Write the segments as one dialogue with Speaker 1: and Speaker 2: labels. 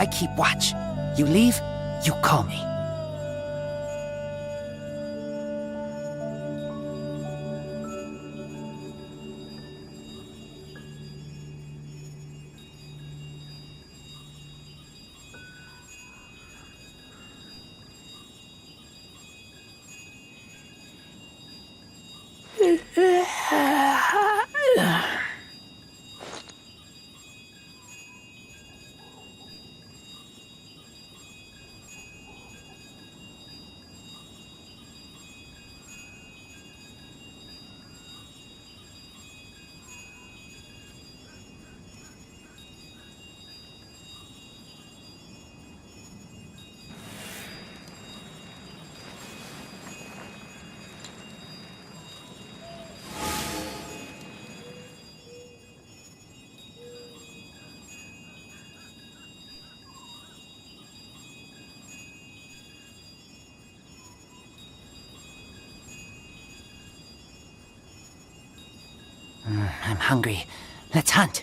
Speaker 1: I keep watch. You leave, you call me. I'm hungry. Let's hunt.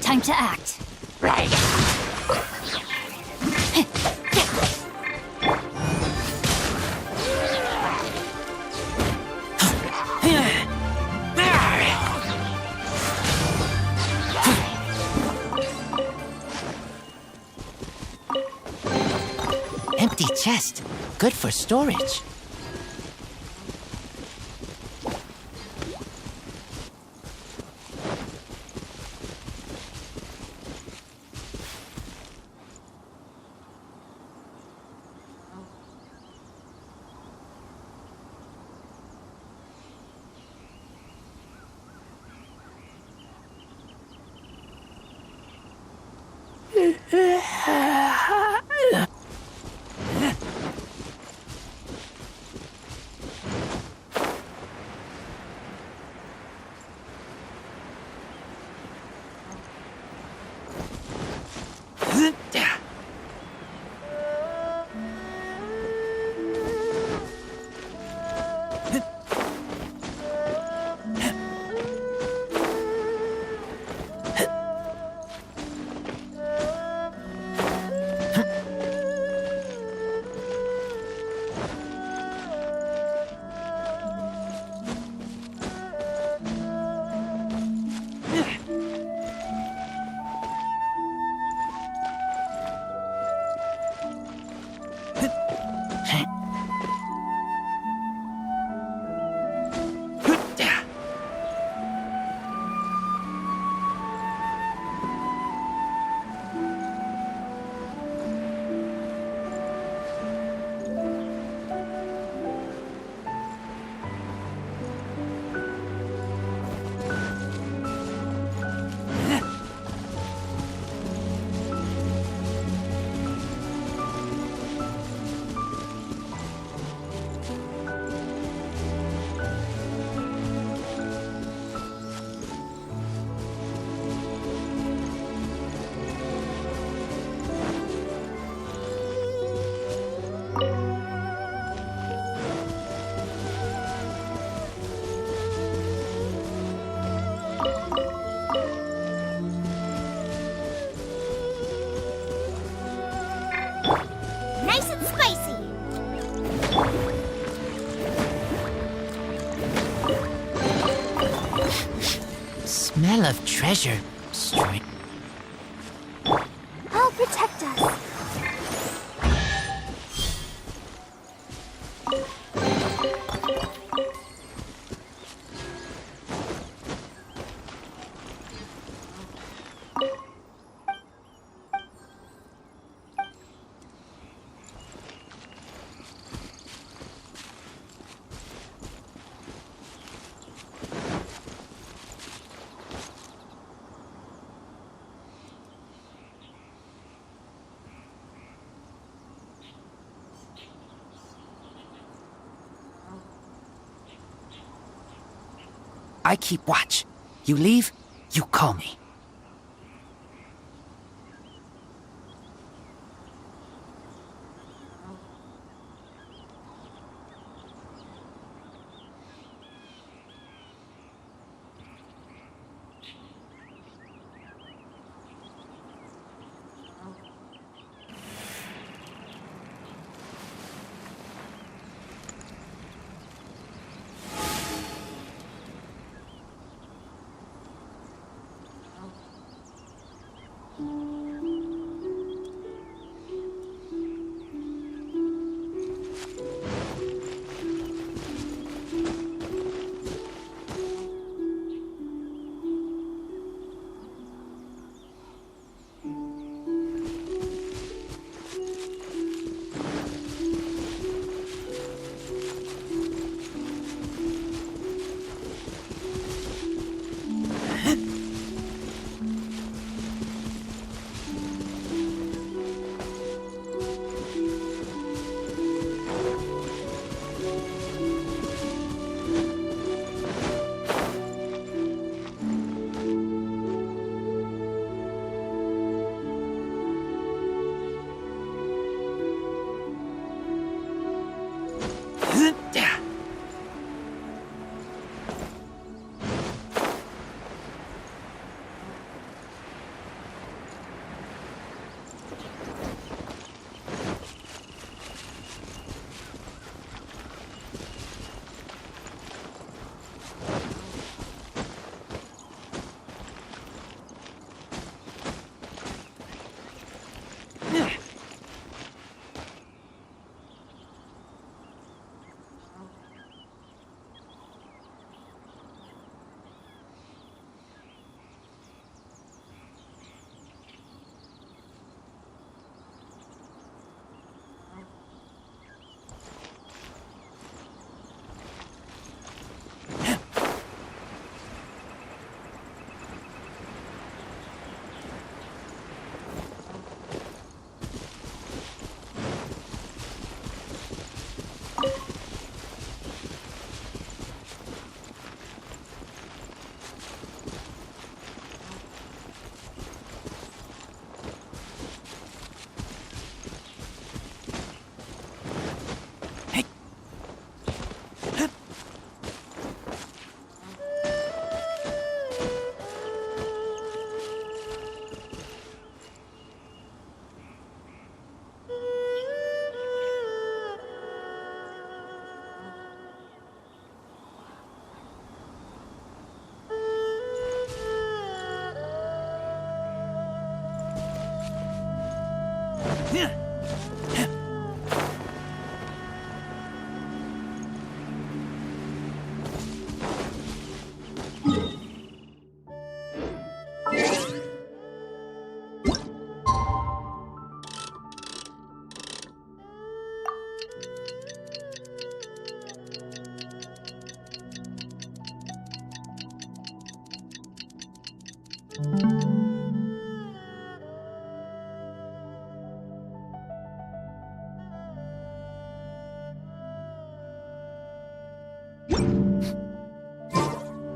Speaker 2: Time to act.
Speaker 1: Right. Empty chest. Good for storage.
Speaker 2: Nice and spicy.
Speaker 1: Smell of treasure. Strange.
Speaker 2: I'll protect us.
Speaker 1: I keep watch. You leave, you call me.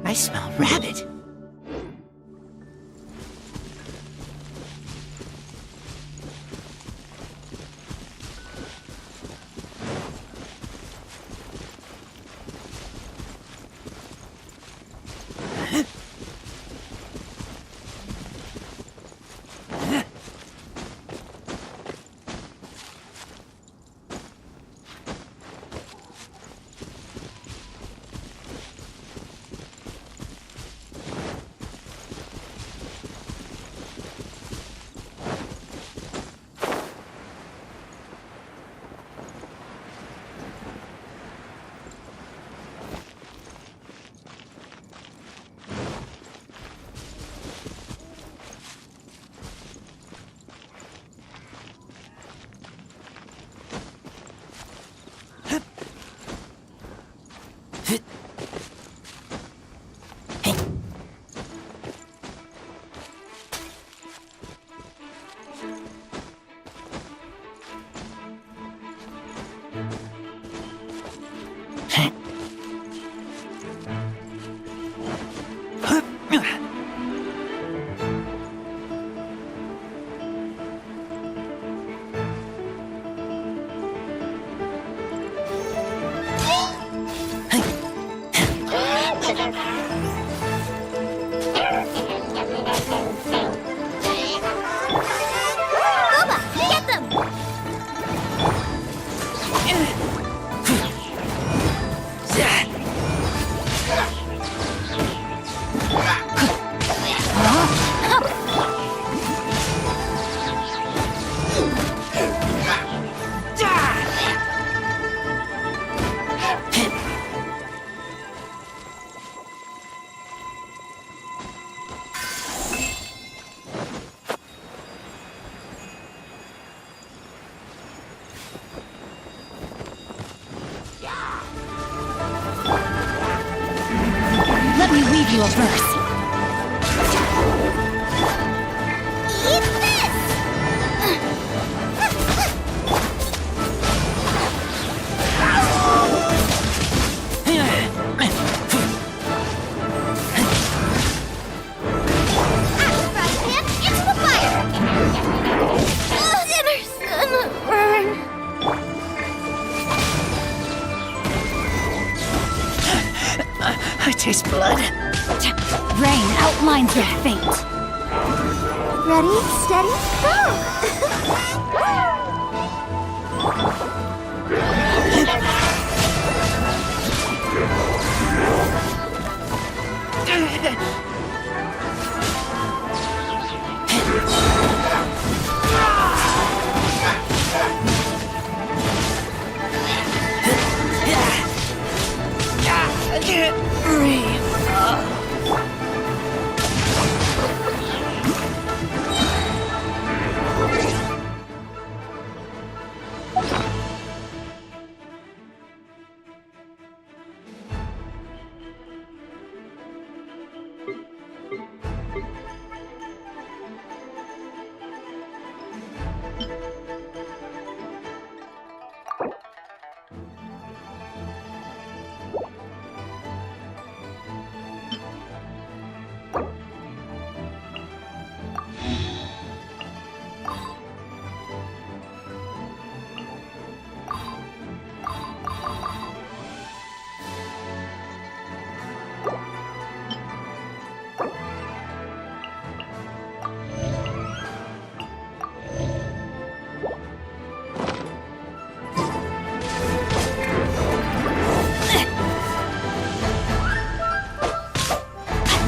Speaker 1: I smell rabbit.
Speaker 2: Get them!
Speaker 3: Let me weave you a verse.
Speaker 2: Eat this! Fry pan into the fire! Dinner's gonna burn.
Speaker 1: I taste blood.
Speaker 3: Rain outlines your fate.
Speaker 2: Ready, steady, go!
Speaker 1: I can't breathe.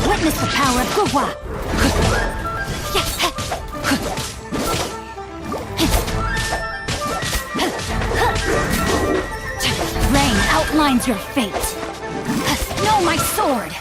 Speaker 3: Witness the power of Gua. outlines your fate. Know my sword!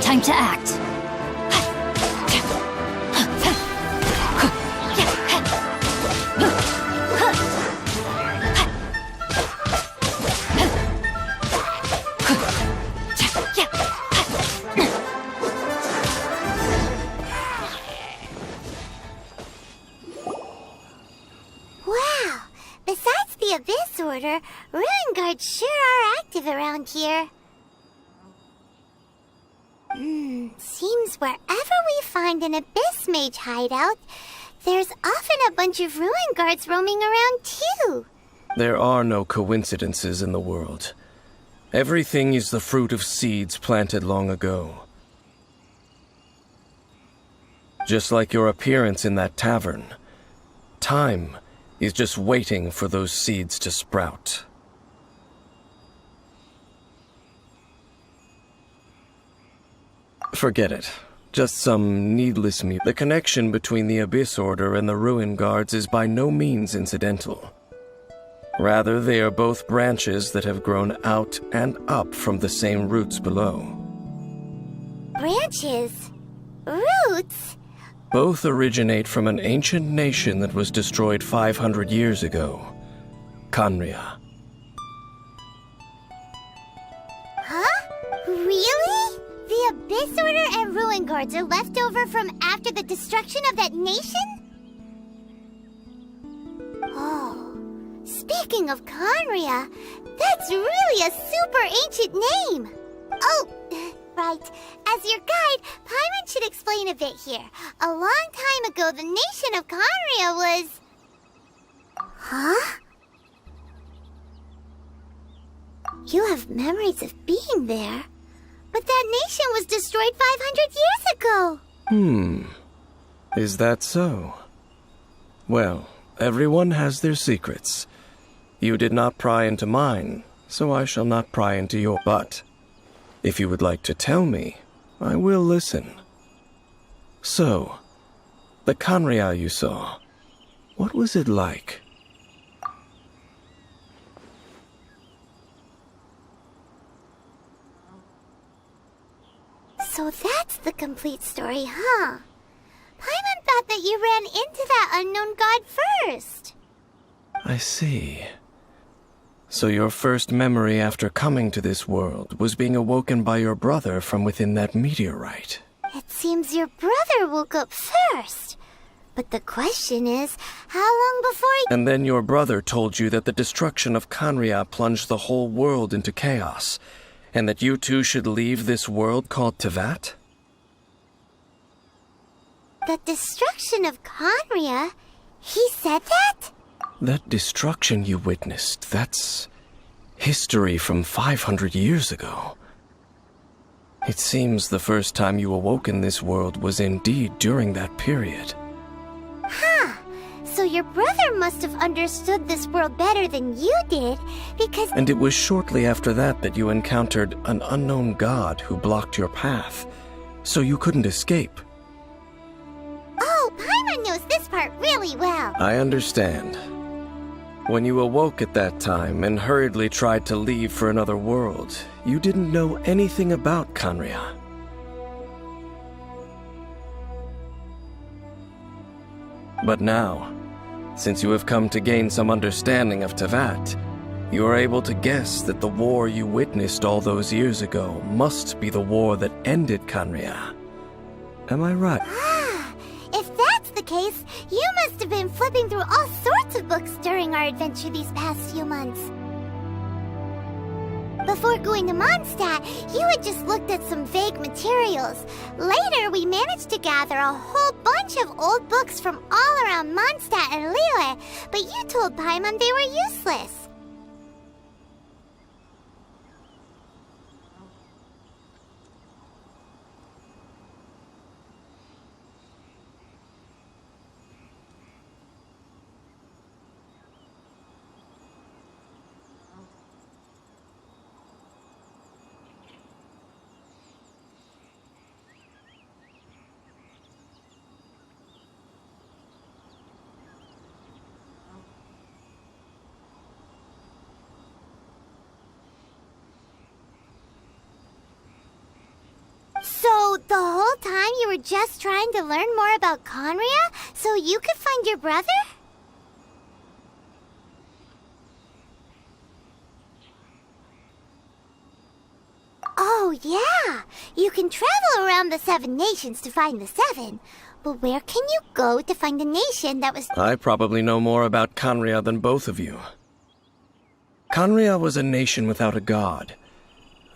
Speaker 3: Time to act.
Speaker 2: Wow! Besides the Abyss Order, Ruin Guards sure are active around here. Seems wherever we find an Abyss Mage hideout, there's often a bunch of Ruin Guards roaming around too.
Speaker 4: There are no coincidences in the world. Everything is the fruit of seeds planted long ago. Just like your appearance in that tavern, time is just waiting for those seeds to sprout. Forget it. Just some needless The connection between the Abyss Order and the Ruin Guards is by no means incidental. Rather, they are both branches that have grown out and up from the same roots below.
Speaker 2: Branches? Roots?
Speaker 4: Both originate from an ancient nation that was destroyed 500 years ago, Khaenri'ah.
Speaker 2: Huh? Really? The Abyss Order and Ruin Guards are left over from after the destruction of that nation? Oh, speaking of Khaenri'ah, that's really a super ancient name. Oh, right. As your guide, Paimon should explain a bit here. A long time ago, the nation of Khaenri'ah was... Huh? You have memories of being there. But that nation was destroyed 500 years ago.
Speaker 4: Is that so? Well, everyone has their secrets. You did not pry into mine, so I shall not pry into your. But if you would like to tell me, I will listen. So, the Khaenri'ah you saw, what was it like?
Speaker 2: So that's the complete story, huh? Paimon thought that you ran into that unknown god first.
Speaker 4: I see. So your first memory after coming to this world was being awoken by your brother from within that meteorite.
Speaker 2: It seems your brother woke up first. But the question is, how long before
Speaker 4: And then your brother told you that the destruction of Khaenri'ah plunged the whole world into chaos, and that you two should leave this world called Teyvat?
Speaker 2: The destruction of Khaenri'ah? He said that?
Speaker 4: That destruction you witnessed, that's history from 500 years ago. It seems the first time you awoke in this world was indeed during that period.
Speaker 2: Huh. So your brother must have understood this world better than you did, because...
Speaker 4: And it was shortly after that that you encountered an unknown god who blocked your path, so you couldn't escape.
Speaker 2: Oh, Paimon knows this part really well.
Speaker 4: I understand. When you awoke at that time and hurriedly tried to leave for another world, you didn't know anything about Khaenri'ah. But now, since you have come to gain some understanding of Teyvat, you are able to guess that the war you witnessed all those years ago must be the war that ended Khaenri'ah. Am I right?
Speaker 2: If that's the case, you must have been flipping through all sorts of books during our adventure these past few months. Before going to Mondstadt, you had just looked at some vague materials. Later, we managed to gather a whole bunch of old books from all around Mondstadt and Liyue, but you told Paimon they were useless. The whole time you were just trying to learn more about Conria so you could find your brother? Oh, yeah. You can travel around the 7 nations to find the 7. But where can you go to find a nation that was...
Speaker 4: I probably know more about Conria than both of you. Conria was a nation without a god.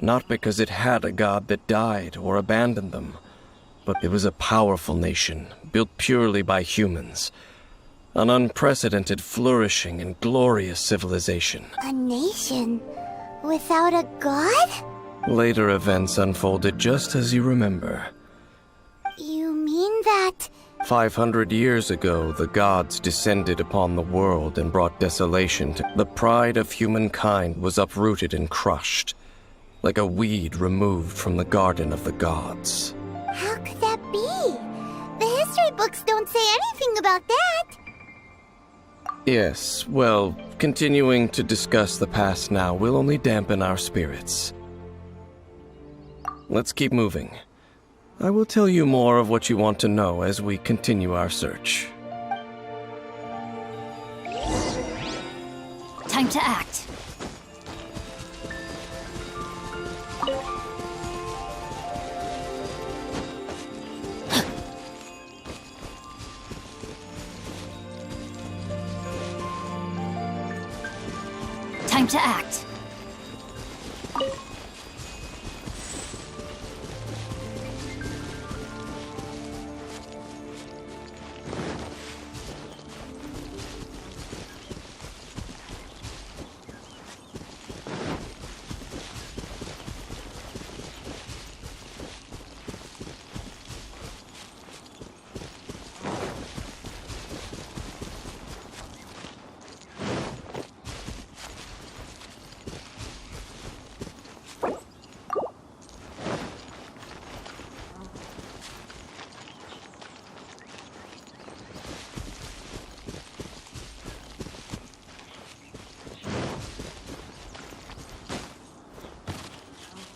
Speaker 4: Not because it had a god that died or abandoned them, but it was a powerful nation, built purely by humans. An unprecedented, flourishing, and glorious civilization.
Speaker 2: A nation without a god?
Speaker 4: Later events unfolded just as you remember.
Speaker 2: You mean that...
Speaker 4: 500 years ago, the gods descended upon the world and brought desolation to... The pride of humankind was uprooted and crushed, like a weed removed from the garden of the gods.
Speaker 2: How could that be? The history books don't say anything about that.
Speaker 4: Yes, well, continuing to discuss the past now will only dampen our spirits. Let's keep moving. I will tell you more of what you want to know as we continue our search.
Speaker 3: Time to act. Time to act.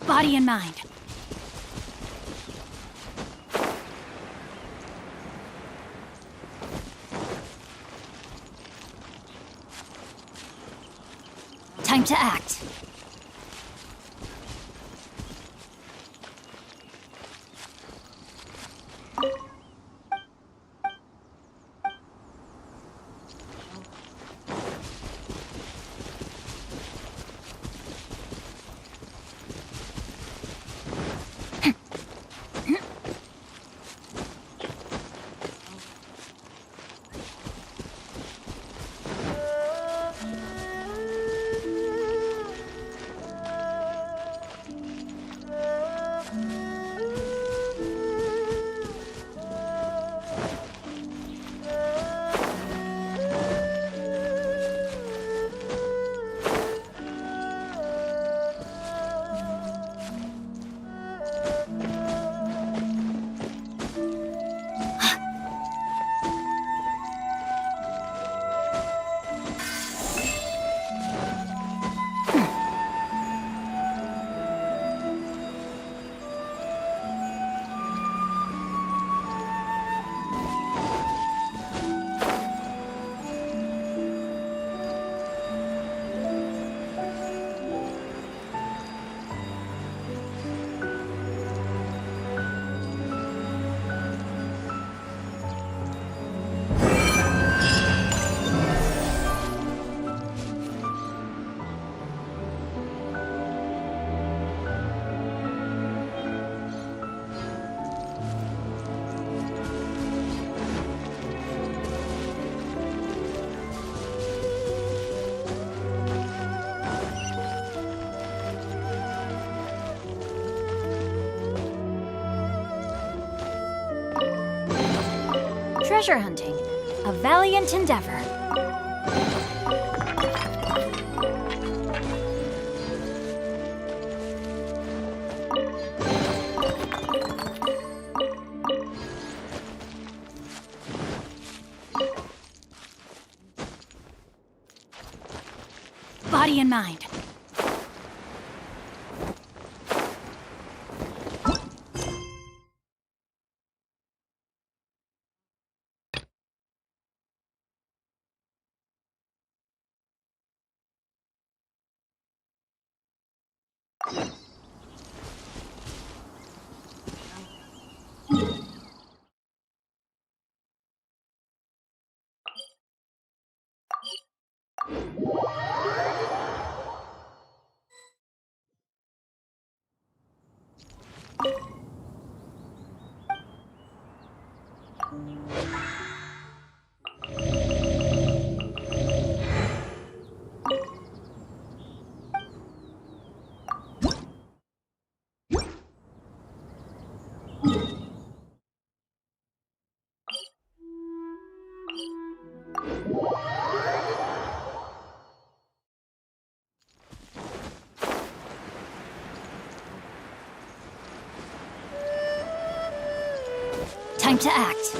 Speaker 3: Body and mind. Time to act. Treasure hunting, a valiant endeavor. Body and mind. Time to act.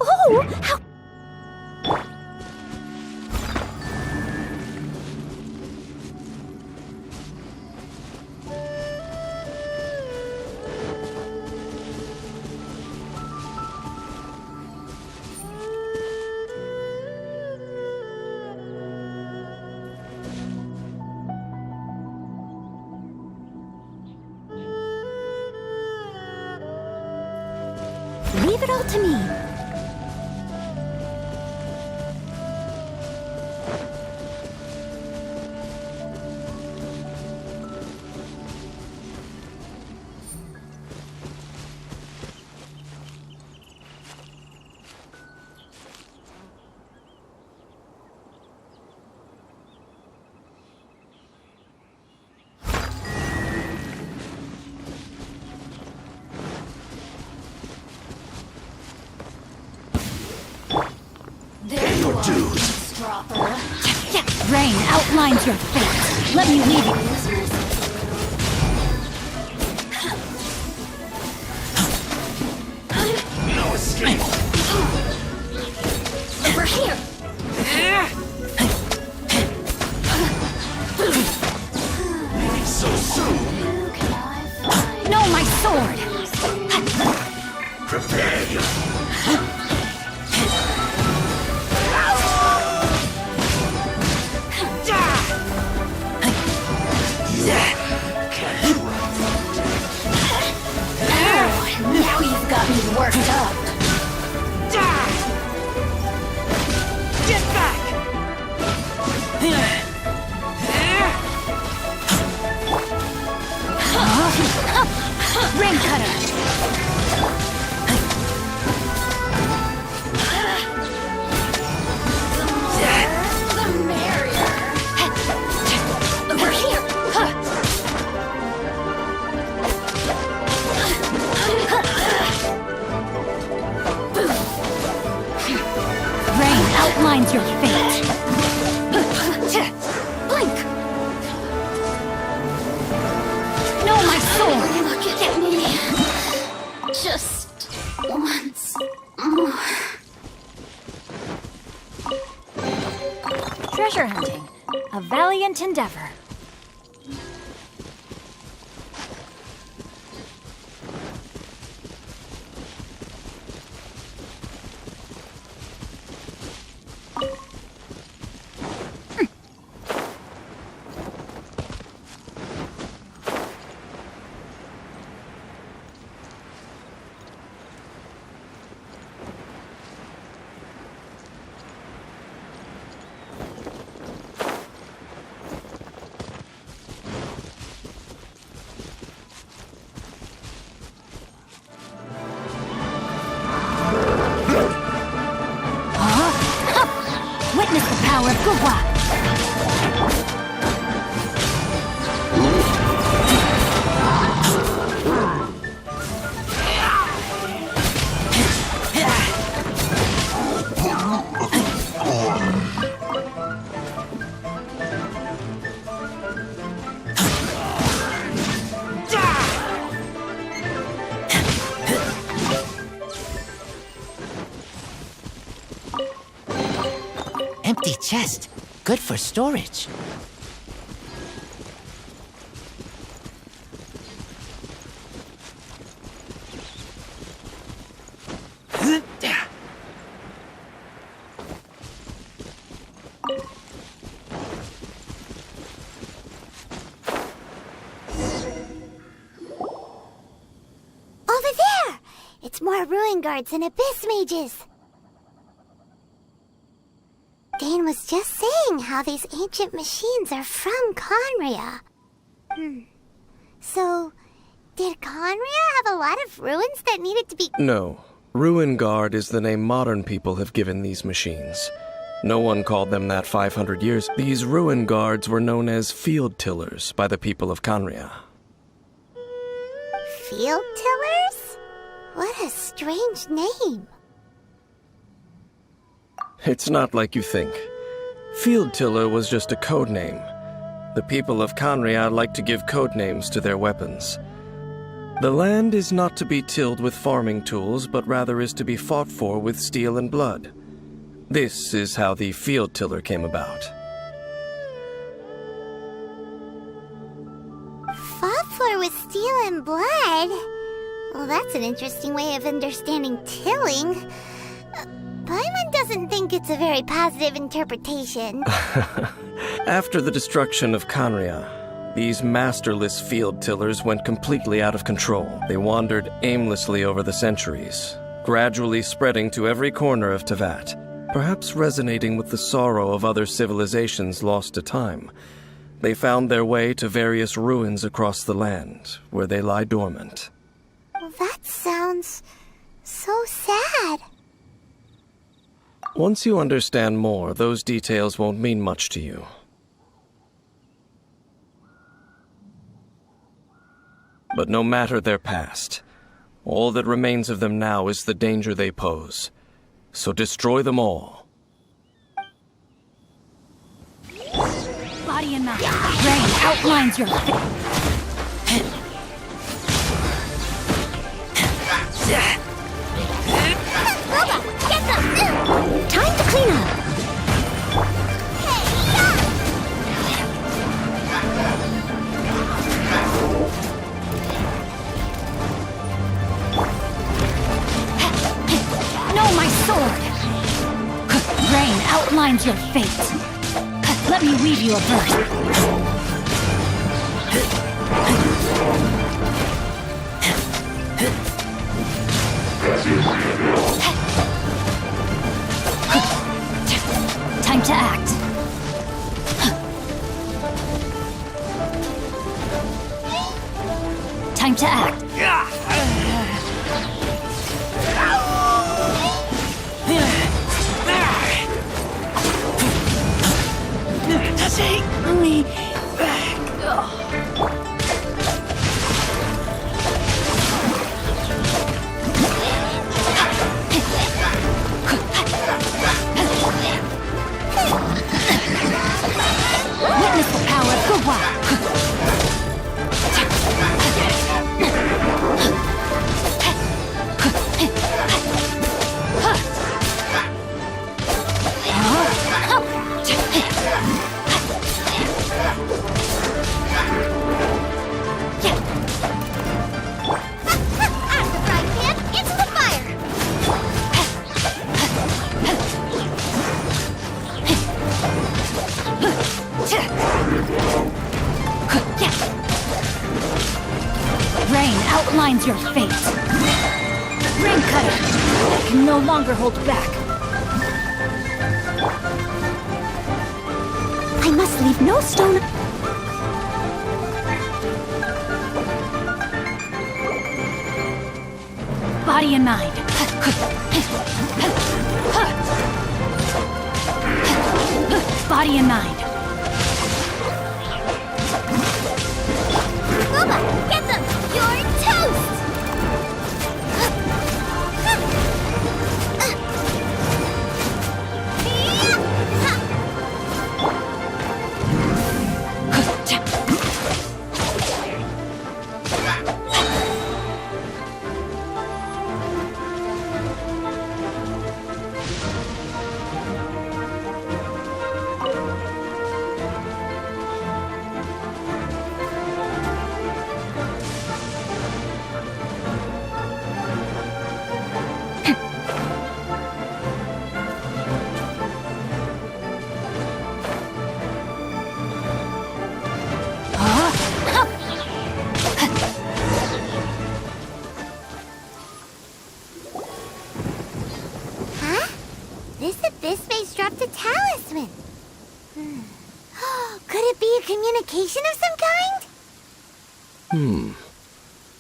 Speaker 2: Oh, how... Leave it all to me.
Speaker 3: Rain outlines your fate. Let me lead you.
Speaker 5: No escape.
Speaker 3: Over here.
Speaker 5: So soon.
Speaker 3: No, my sword.
Speaker 5: Prepare you.
Speaker 3: Now you've got me worked up.
Speaker 1: Get back!
Speaker 3: Rain cutter. The merrier. Over here. Rain outlines your fate. Blink. No, my sword. Look at me. Just once more. Treasure hunting, a valiant endeavor. Witness the power of Gugwa!
Speaker 1: Empty chest. Good for storage.
Speaker 2: Over there! It's more ruin guards and abyss mages. Dane was just saying how these ancient machines are from Conria. So, did Conria have a lot of ruins that needed to be...
Speaker 4: No. Ruin Guard is the name modern people have given these machines. No one called them that 500 years. These Ruin Guards were known as field tillers by the people of Conria.
Speaker 2: Field tillers? What a strange name.
Speaker 4: It's not like you think. Field Tiller was just a code name. The people of Conria like to give code names to their weapons. The land is not to be tilled with farming tools, but rather is to be fought for with steel and blood. This is how the Field Tiller came about.
Speaker 2: Fought for with steel and blood? Well, that's an interesting way of understanding tilling. Paimon doesn't think it's a very positive interpretation.
Speaker 4: After the destruction of Conria, these masterless field tillers went completely out of control. They wandered aimlessly over the centuries, gradually spreading to every corner of Tevat, perhaps resonating with the sorrow of other civilizations lost to time. They found their way to various ruins across the land, where they lie dormant.
Speaker 2: Well, that sounds so sad.
Speaker 4: Once you understand more, those details won't mean much to you. But no matter their past, all that remains of them now is the danger they pose. So destroy them all.
Speaker 3: Body and mind. Rain outlines your
Speaker 2: Time to clean up.
Speaker 3: No, my sword! Rain outlines your fate. Let me weave you a verse. Time to act. Time to act. Take me back. Witness the power of Gurwa. Rain outlines your fate. Rain cutter. I can no longer hold back.
Speaker 2: I must leave no stone.
Speaker 3: Body and mind. Body and mind.
Speaker 2: Booba, get them! You're toast! This abyss maze dropped a talisman. Could it be a communication of some kind?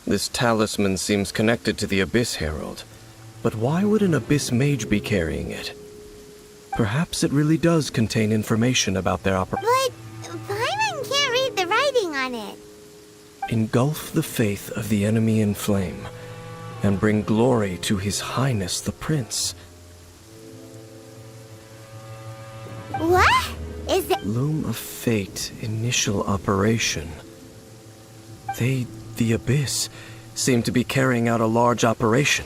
Speaker 4: This talisman seems connected to the Abyss Herald. But why would an Abyss Mage be carrying it? Perhaps it really does contain information about their
Speaker 2: But Paimon can't read the writing on it.
Speaker 4: Engulf the faith of the enemy in flame, and bring glory to His Highness the Prince.
Speaker 2: What? Is it?
Speaker 4: Loom of Fate initial operation. They, the Abyss, seem to be carrying out a large operation.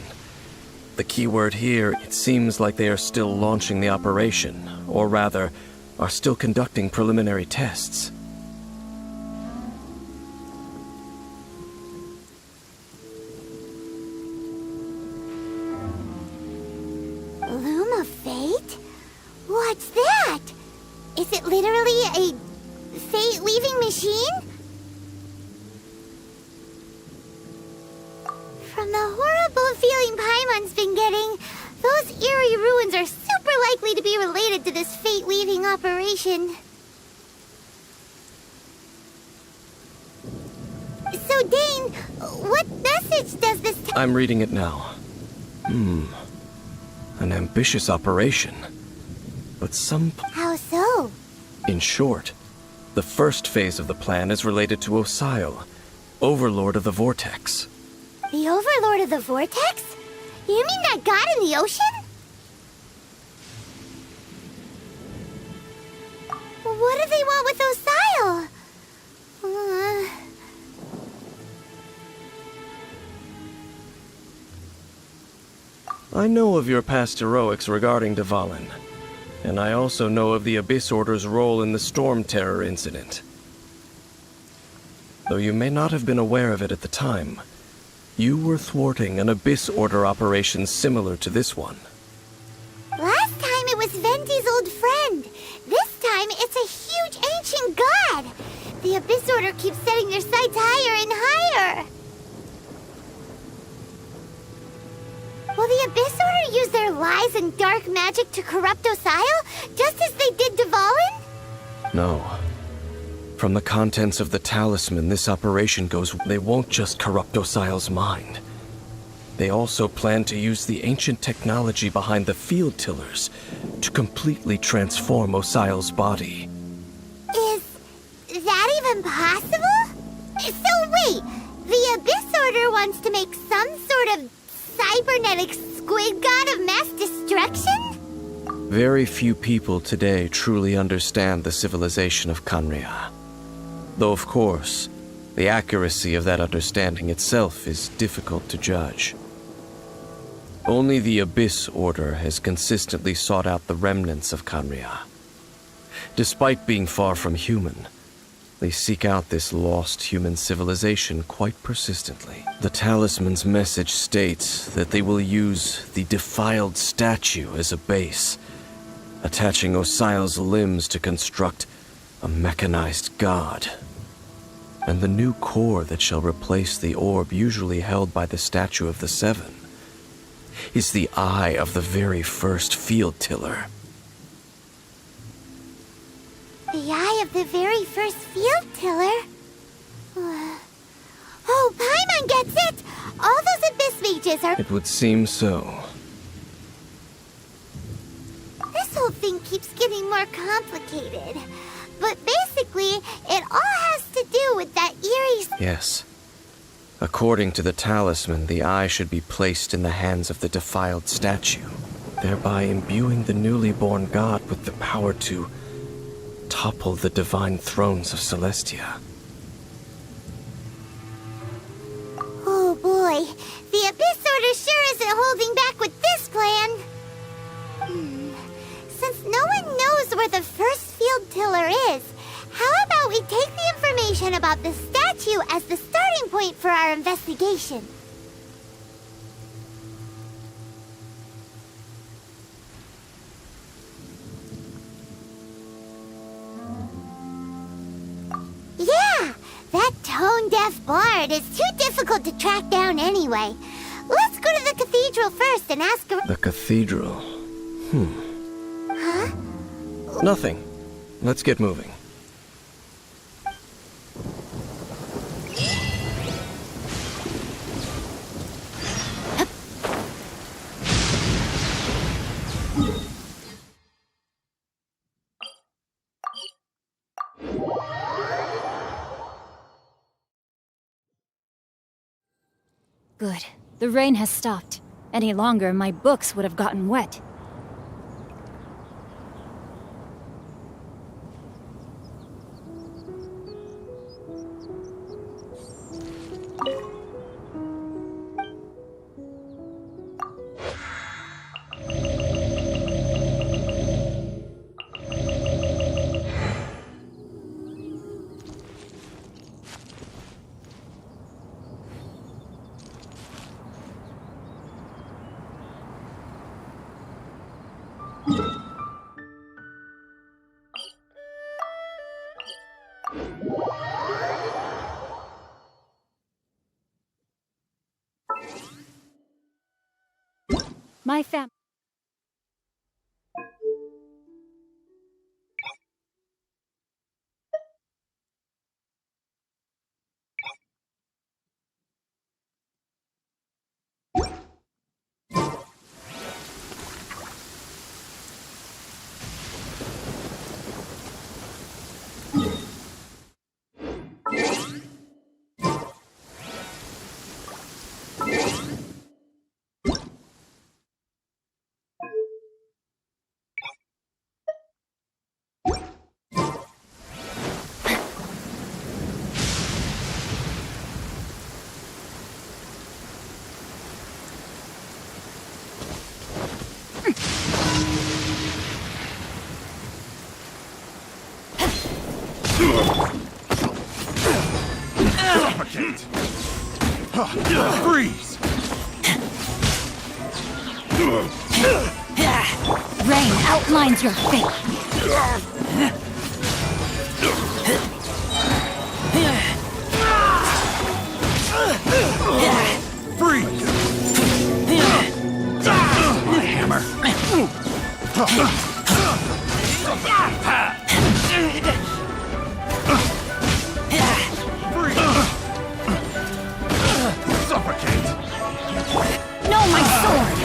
Speaker 4: The keyword here, it seems like they are still launching the operation, or rather, are still conducting preliminary tests.
Speaker 2: Loom of Fate? What's that? Is it literally a fate-leaving machine? From the horrible feeling Paimon's been getting, those eerie ruins are super likely to be related to this fate-leaving operation. So, Dane, what message does this
Speaker 4: I'm reading it now. An ambitious operation. But
Speaker 2: How so?
Speaker 4: In short, the first phase of the plan is related to Osial, Overlord of the Vortex.
Speaker 2: The Overlord of the Vortex? You mean that god in the ocean? What do they want with Osial?
Speaker 4: I know of your past heroics regarding Dvalin, and I also know of the Abyss Order's role in the Storm Terror incident. Though you may not have been aware of it at the time, you were thwarting an Abyss Order operation similar to this one.
Speaker 2: Last time it was Venti's old friend. This time it's a huge ancient god. The Abyss Order keeps setting their sights higher and higher. Will the Abyss Order use their lies and dark magic to corrupt Osial, just as they did Dvalin?
Speaker 4: No. From the contents of the talisman this operation goes, they won't just corrupt Osial's mind. They also plan to use the ancient technology behind the field tillers to completely transform Osial's body.
Speaker 2: Is that even possible? So wait, the Abyss Order wants to make some sort of cybernetic squid god of mass destruction?
Speaker 4: Very few people today truly understand the civilization of Khaenri'ah. Though, of course, the accuracy of that understanding itself is difficult to judge. Only the Abyss Order has consistently sought out the remnants of Khaenri'ah. Despite being far from human, they seek out this lost human civilization quite persistently. The talisman's message states that they will use the defiled statue as a base, attaching Osial's limbs to construct a mechanized god. And the new core that shall replace the orb usually held by the Statue of the Seven is the eye of the very first field tiller.
Speaker 2: The eye of the very first field tiller? Oh, Paimon gets it! All those Abyss mages are...
Speaker 4: It would seem so.
Speaker 2: This whole thing keeps getting more complicated. But basically, it all has to do with that eerie...
Speaker 4: Yes. According to the talisman, the eye should be placed in the hands of the defiled statue, thereby imbuing the newly born god with the power to topple the divine thrones of Celestia.
Speaker 2: Oh boy, the Abyss Order sure isn't holding back with this plan. Since no one knows where the first field tiller is, how about we take the information about the statue as the starting point for our investigation? Yeah, that tone-deaf bard is too difficult to track down anyway. Let's go to the cathedral first and ask her...
Speaker 4: The cathedral? Nothing. Let's get moving.
Speaker 3: Good. The rain has stopped. Any longer, my books would have gotten wet. My fam-
Speaker 5: Suffocate! Freeze!
Speaker 3: Rain outlines your fate.
Speaker 5: Freeze! My hammer! Suffocate!
Speaker 3: No, my sword!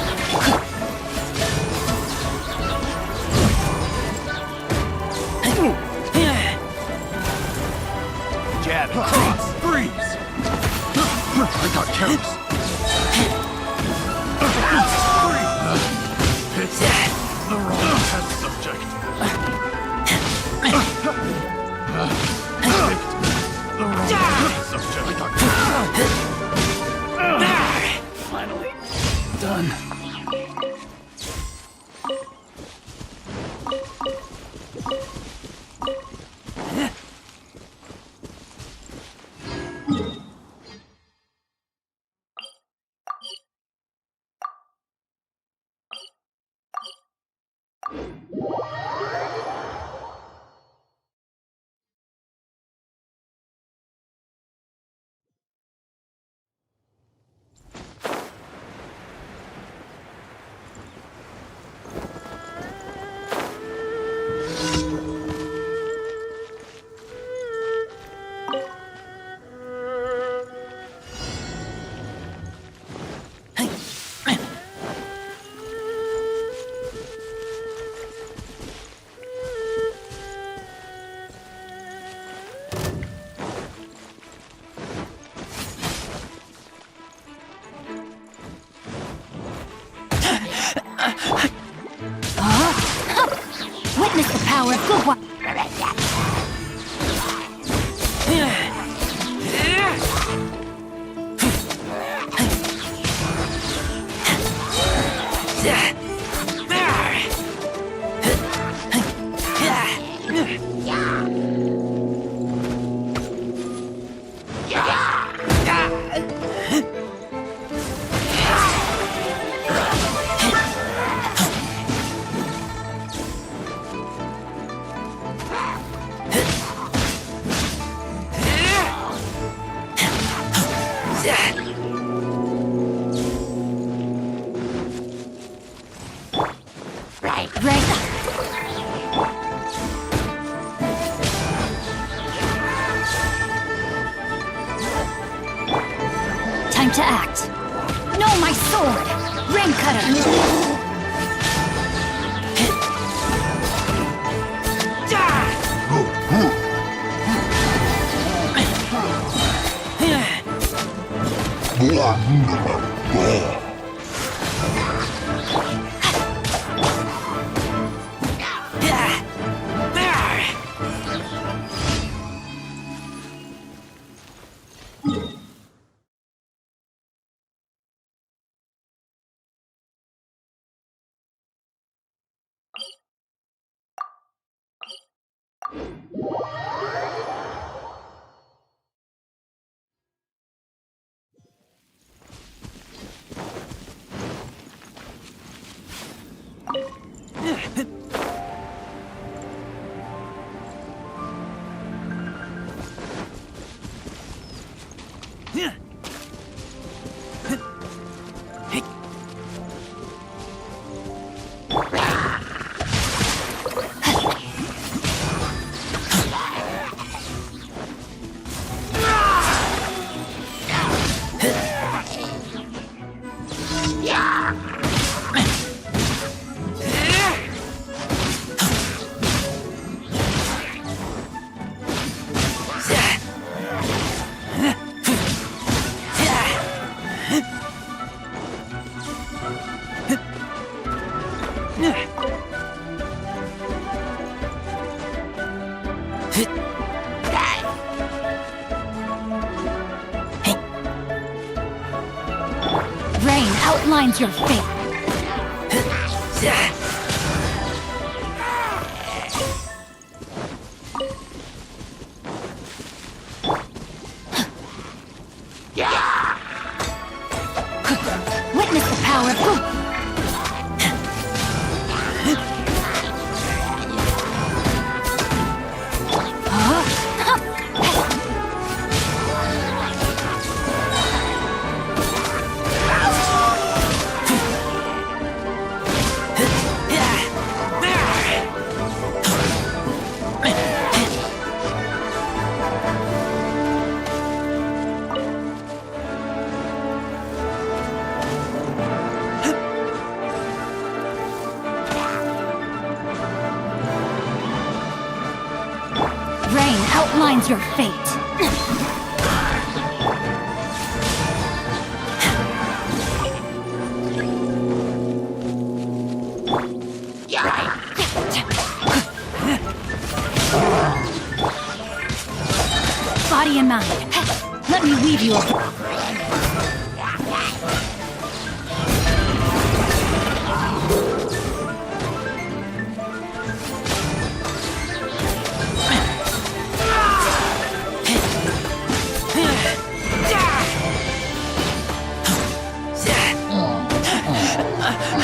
Speaker 5: Jab, cross, freeze! I got careless. It's the wrong test subject. Picked the wrong test subject. I got finally done.
Speaker 3: Witness the power of good one. to act. No, my sword! Rain cutter! Rain outlines your fate. Witness the power of Gu. Rain outlines your fate. Body and mind. Let me weave you a...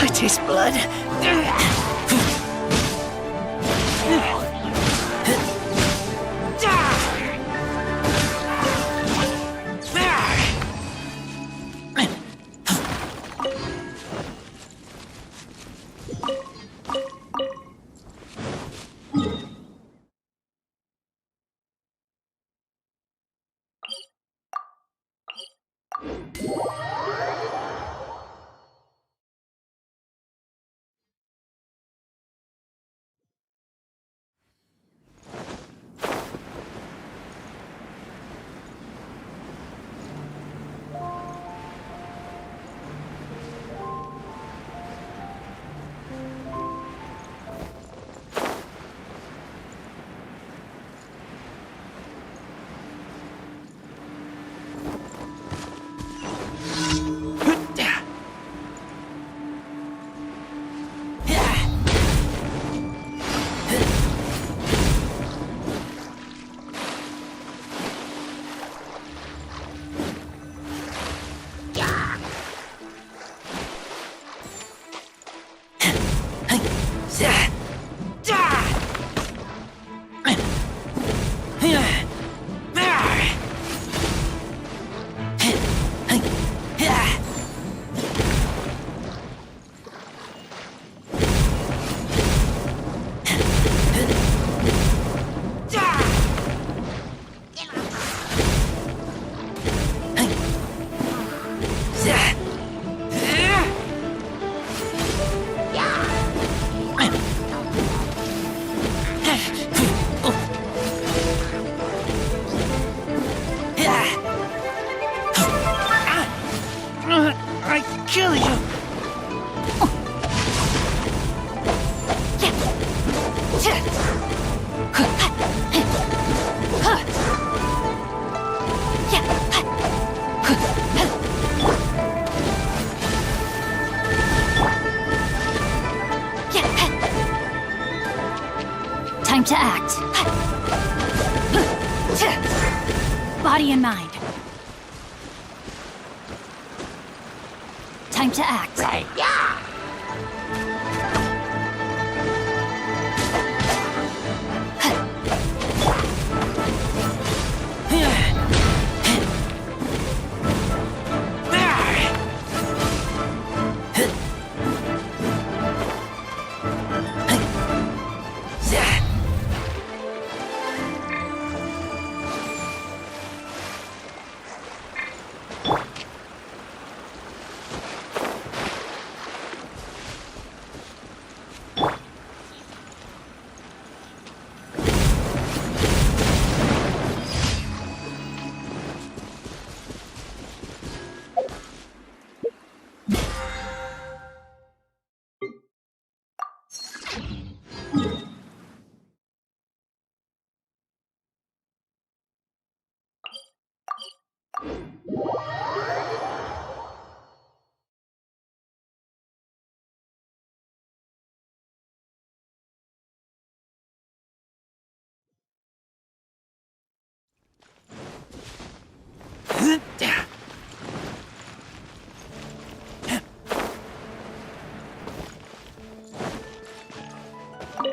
Speaker 1: I taste blood.
Speaker 3: Time to act. Body and mind. Time to act. Right, yeah.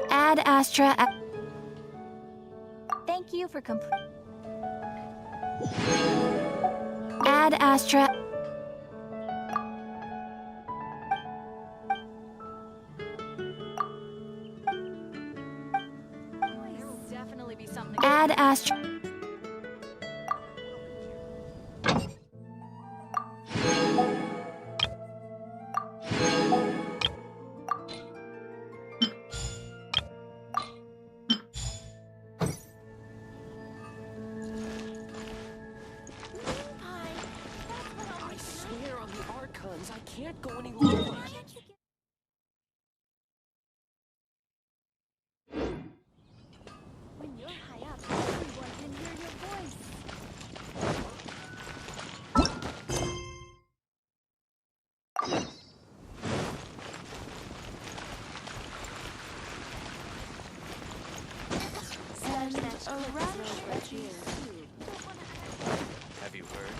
Speaker 6: Ad Astra. Thank you for Ad Astra.
Speaker 3: Definitely be something.
Speaker 6: Ad Astra.
Speaker 7: I swear on the Archons, I can't go any longer.
Speaker 6: When you're high up, everyone can hear your voice.
Speaker 7: Have you heard?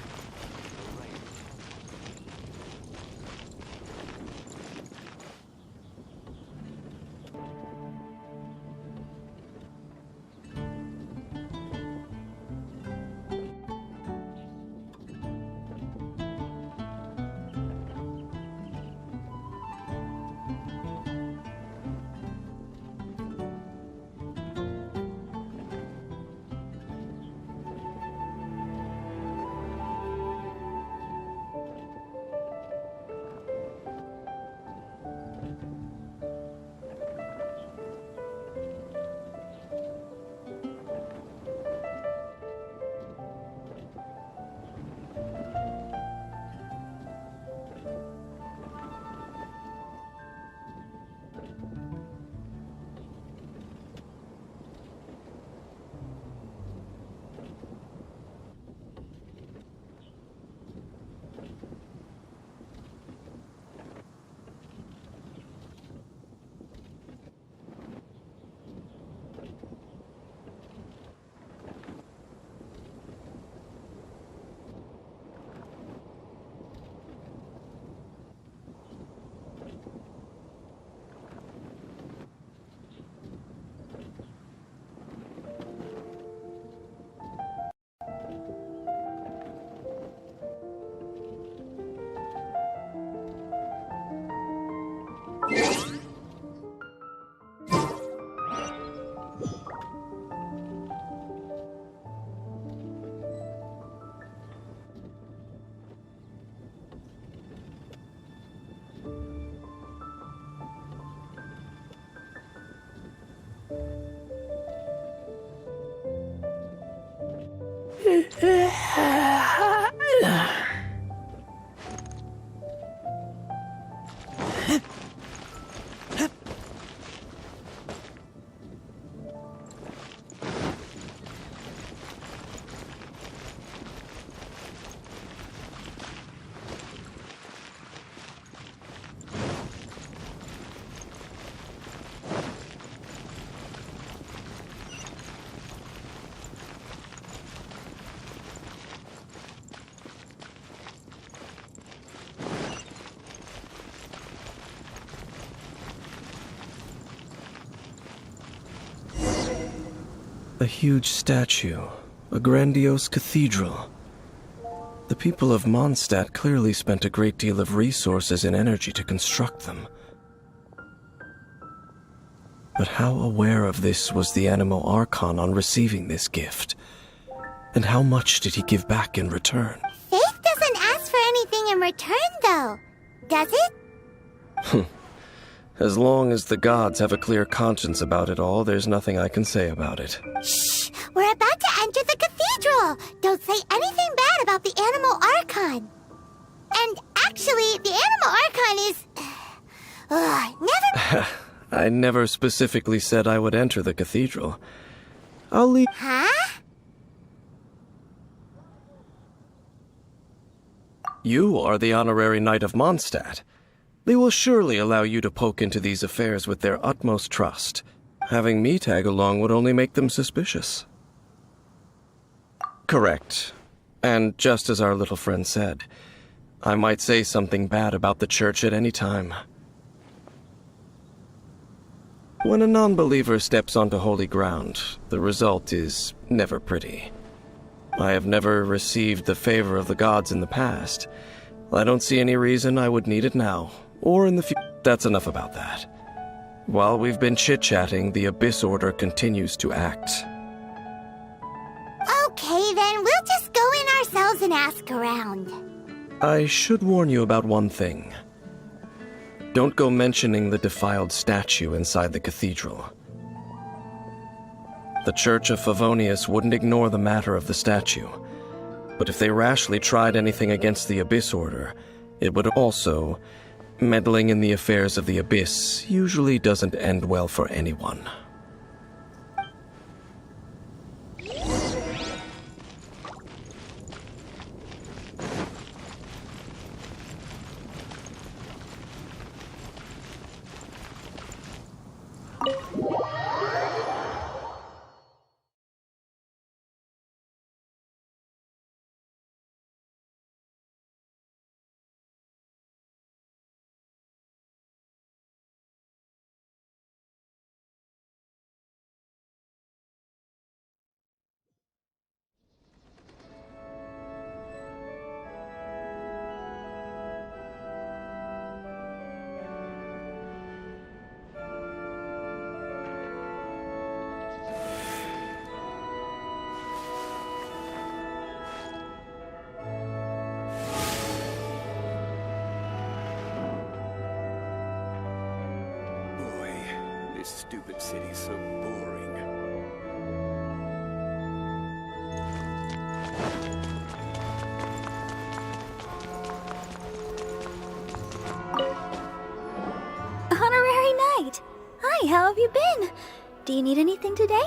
Speaker 4: A huge statue, a grandiose cathedral. The people of Mondstadt clearly spent a great deal of resources and energy to construct them. But how aware of this was the Animo Archon on receiving this gift? And how much did he give back in return?
Speaker 2: Faith doesn't ask for anything in return, though. Does it?
Speaker 4: As long as the gods have a clear conscience about it all, there's nothing I can say about it.
Speaker 2: Shh! We're about to enter the cathedral! Don't say anything bad about the Animo Archon. And actually, the Animo Archon is... never...
Speaker 4: I never specifically said I would enter the cathedral. I'll leave...
Speaker 2: Huh?
Speaker 4: You are the honorary knight of Mondstadt. They will surely allow you to poke into these affairs with their utmost trust. Having me tag along would only make them suspicious. Correct. And just as our little friend said, I might say something bad about the church at any time. When a non-believer steps onto holy ground, the result is never pretty. I have never received the favor of the gods in the past. I don't see any reason I would need it now, or in the future. That's enough about that. While we've been chit-chatting, the Abyss Order continues to act.
Speaker 2: Okay, then we'll just go in ourselves and ask around.
Speaker 4: I should warn you about one thing. Don't go mentioning the defiled statue inside the cathedral. The Church of Favonius wouldn't ignore the matter of the statue, but if they rashly tried anything against the Abyss Order, it would also... Meddling in the affairs of the Abyss usually doesn't end well for anyone.
Speaker 5: This stupid city's so boring.
Speaker 6: Honorary Knight! Hi, how have you been? Do you need anything today?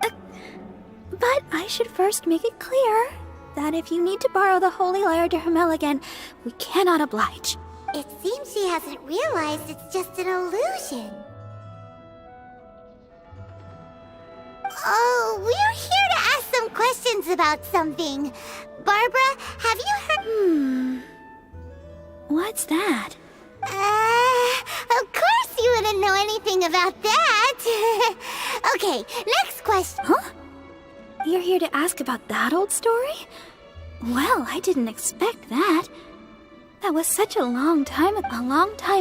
Speaker 6: But I should first make it clear that if you need to borrow the Holy Lyre to Hermel again, we cannot oblige.
Speaker 2: It seems she hasn't realized it's just an illusion. Oh, we're here to ask some questions about something. Barbara, have you heard...
Speaker 6: What's that?
Speaker 2: Of course you wouldn't know anything about that. Okay, next question.
Speaker 6: Huh? You're here to ask about that old story? Well, I didn't expect that. That was such a long time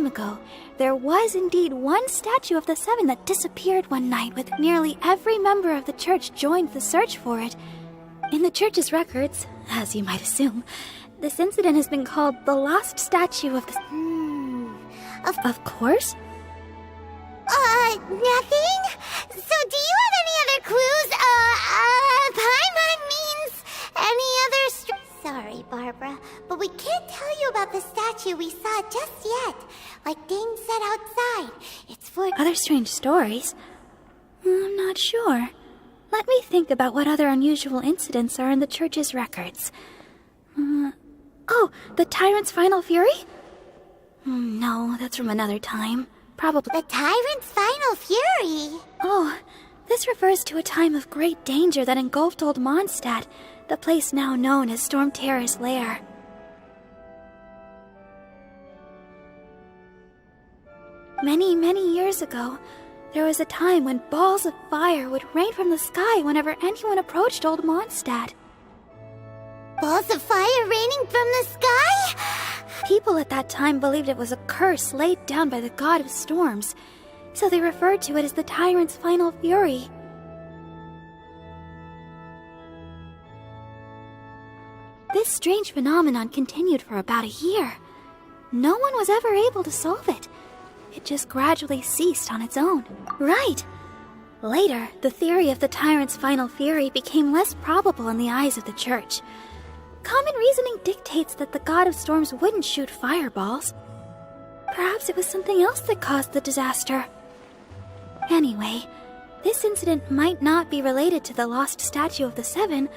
Speaker 6: ago. There was indeed one statue of the Seven that disappeared one night, with nearly every member of the church joined the search for it. In the church's records, as you might assume, this incident has been called the lost statue of the... Of course?
Speaker 2: Nothing? So do you have any other clues? Paimon means any other Sorry, Barbara, but we can't tell you about the statue we saw just yet. Like Dane said outside, it's for...
Speaker 6: Other strange stories? I'm not sure. Let me think about what other unusual incidents are in the church's records. Oh, the Tyrant's Final Fury? No, that's from another time. Probably...
Speaker 2: The Tyrant's Final Fury?
Speaker 6: Oh, this refers to a time of great danger that engulfed old Mondstadt, the place now known as Storm Terror's lair. Many, many years ago, there was a time when balls of fire would rain from the sky whenever anyone approached Old Mondstadt.
Speaker 2: Balls of fire raining from the sky?
Speaker 6: People at that time believed it was a curse laid down by the god of storms, so they referred to it as the tyrant's final fury. This strange phenomenon continued for about a year. No one was ever able to solve it. It just gradually ceased on its own. Right. Later, the theory of the tyrant's final fury became less probable in the eyes of the church. Common reasoning dictates that the god of storms wouldn't shoot fireballs. Perhaps it was something else that caused the disaster. Anyway, this incident might not be related to the lost statue of the Seven,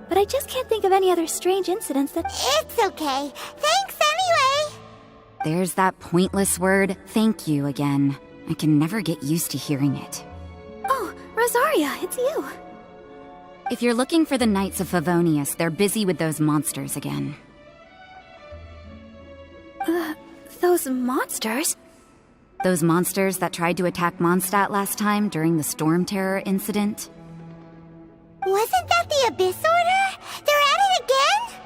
Speaker 6: but I just can't think of any other strange incidents that—
Speaker 2: It's okay. Thanks anyway.
Speaker 8: There's that pointless word, thank you, again. I can never get used to hearing it.
Speaker 6: Oh, Rosaria, it's you.
Speaker 8: If you're looking for the Knights of Favonius, they're busy with those monsters again.
Speaker 6: Those monsters?
Speaker 8: Those monsters that tried to attack Mondstadt last time during the Storm Terror incident?
Speaker 2: Wasn't that the Abyss Order? They're at it again?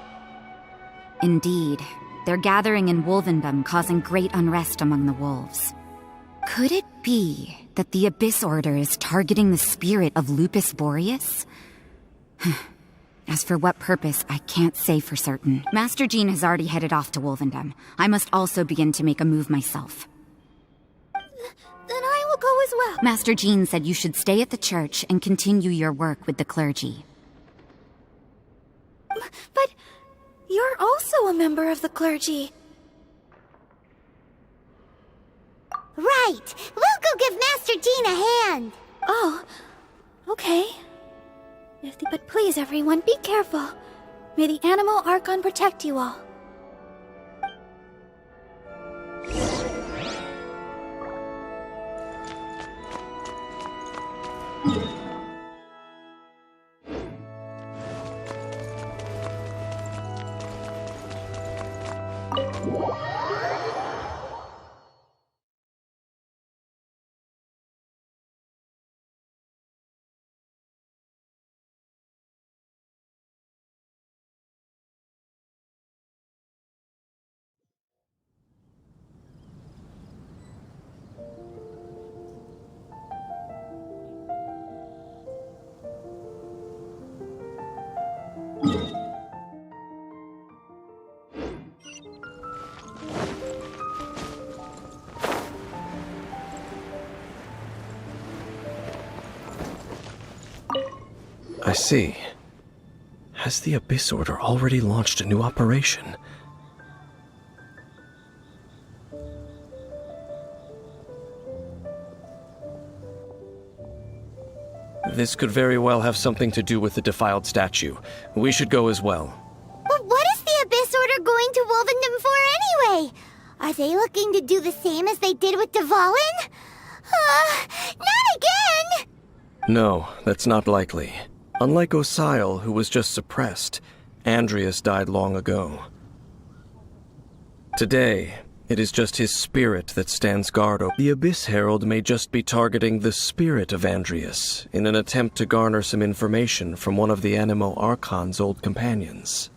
Speaker 8: Indeed. They're gathering in Wolvendom, causing great unrest among the wolves. Could it be that the Abyss Order is targeting the spirit of Lupus Boreas? As for what purpose, I can't say for certain. Master Jean has already headed off to Wolvendom. I must also begin to make a move myself.
Speaker 6: Then I will go as well.
Speaker 8: Master Jean said you should stay at the church and continue your work with the clergy.
Speaker 6: But you're also a member of the clergy.
Speaker 2: Right. We'll go give Master Jean a hand.
Speaker 6: Oh, okay. But please, everyone, be careful. May the Animal Archon protect you all.
Speaker 4: I see. Has the Abyss Order already launched a new operation? This could very well have something to do with the defiled statue. We should go as well.
Speaker 2: But what is the Abyss Order going to Wolvendom for anyway? Are they looking to do the same as they did with Dvalin? Not again!
Speaker 4: No, that's not likely. Unlike Osile, who was just suppressed, Andreas died long ago. Today, it is just his spirit that stands guard over. The Abyss Herald may just be targeting the spirit of Andreas in an attempt to garner some information from one of the Animo Archon's old companions.